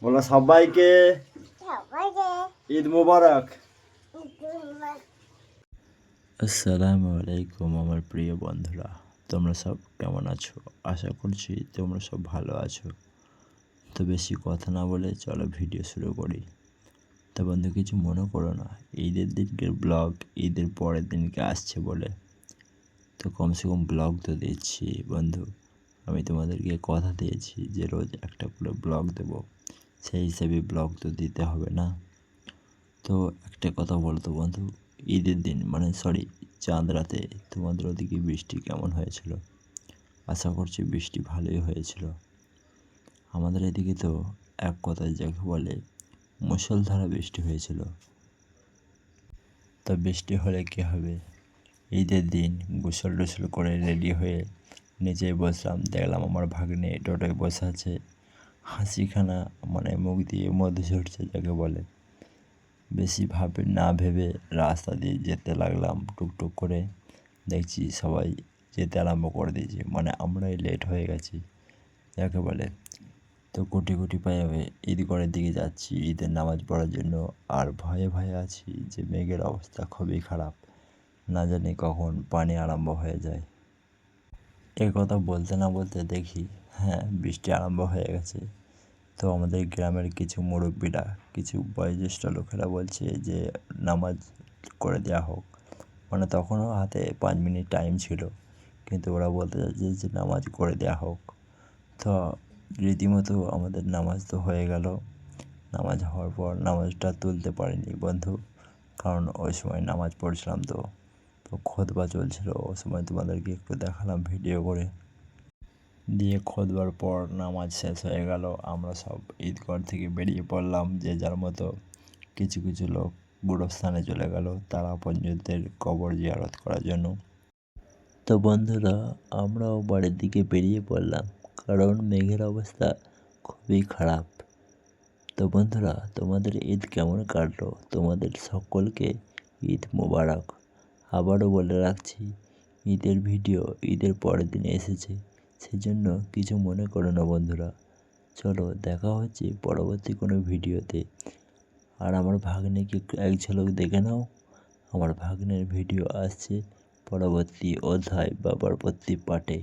বলো সবাইকে ঈদ মোবারক। আসসালামু আলাইকুম আমার প্রিয় বন্ধুরা, তোমরা সব কেমন আছো? আশা করছি তোমরা সব ভালো আছো। তো বেশি কথা না বলে চলো ভিডিও শুরু করি। তো বন্ধু কিছু মনে করো না, ঈদের দিনকের ব্লগ ঈদের পরের দিনকে আসছে বলে তো কমসে কম ব্লগ তো দিচ্ছি বন্ধু। আমি তোমাদেরকে কথা দিয়েছি যে রোজ একটা করে ব্লগ দেবো, সেই হিসাবে ব্লগ তো দিতে হবে না? তো একটা কথা বলতো বন্ধু, ঈদের দিন মানে চাঁদ রাতে তোমাদের ওদিকে বৃষ্টি কেমন হয়েছিল? আশা করছি বৃষ্টি ভালোই হয়েছিল। আমাদের এদিকে তো এক কথায় যাকে বলে মুষলধারা বৃষ্টি হয়েছিল। তো বৃষ্টি হলে কী হবে, ঈদের দিন গোসল টোসল করে রেডি হয়ে নিচে বসলাম, দেখলাম আমার ভাগ্নে টোটোয় বসে আছে, হাসিখানা মানে মুখ দিয়ে মধু ঝরছে যাকে বলে। বেশি না ভেবে রাস্তা দিয়ে যেতে লাগলাম টুকটুক করে। দেখছি সবাই যেতে আরম্ভ করে দিয়েছে, মানে আমরাই লেট হয়ে গেছি যাকে বলে। তো কোটি কোটি পায়ে ঈদগড়ের দিকে যাচ্ছি ঈদের নামাজ পড়ার জন্য, আর ভয়ে ভয়ে আছি যে মেঘের অবস্থা খুবই খারাপ, না জানি কখন পানি আরম্ভ হয়ে যায়। এ কথা বলতে না বলতে দেখি হ্যাঁ বৃষ্টি আরম্ভ হয়ে গেছে। তো আমাদের গ্রামের কিছু মুরব্বীরা, কিছু বয়োজ্যেষ্ঠ লোকেরা বলছে যে নামাজ করে দেওয়া হোক। মানে তখনও হাতে 5 মিনিট টাইম ছিল, কিন্তু ওরা বলতে চাচ্ছে যে নামাজ করে দেওয়া হোক। তো রীতিমতো আমাদের নামাজ তো হয়ে গেল। নামাজ হওয়ার পর নামাজটা তুলতে পারিনি বন্ধু, কারণ ওই সময় নামাজ পড়ছিলাম। তো খুতবা চলছিল, ওই সময় তোমাদেরকে একটু দেখালাম ভিডিও করে। দিয়ে খুতবার পর নামাজ শেষ হয়ে গেল, আমরা সব ঈদগাহ থেকে বেরিয়ে পড়লাম যে যার মতো। কিছু কিছু লোক গুরুস্থানে চলে গেল তারা আপনজনদের কবর জিয়ারত করার জন্য। তো বন্ধুরা আমরাও বাড়ির দিকে বেরিয়ে পড়লাম, কারণ মেঘের অবস্থা খুবই খারাপ। তো বন্ধুরা তোমাদের ঈদ কেমন কাটলো? তোমাদের সকলকে ঈদ মোবারক। আবারও বলে রাখছি, ঈদের ভিডিও ঈদের পরের দিনে এসেছে, সেজন্য কিছু মনে করো না বন্ধুরা। চলো দেখা হচ্ছে পরবর্তী কোনো ভিডিওতে। আর আমার ভাগ্নেকে একটু এক ঝলক দেখে নাও, আমার ভাগ্নের ভিডিও আসছে পরবর্তী অধ্যায় বা পরবর্তী পার্টে।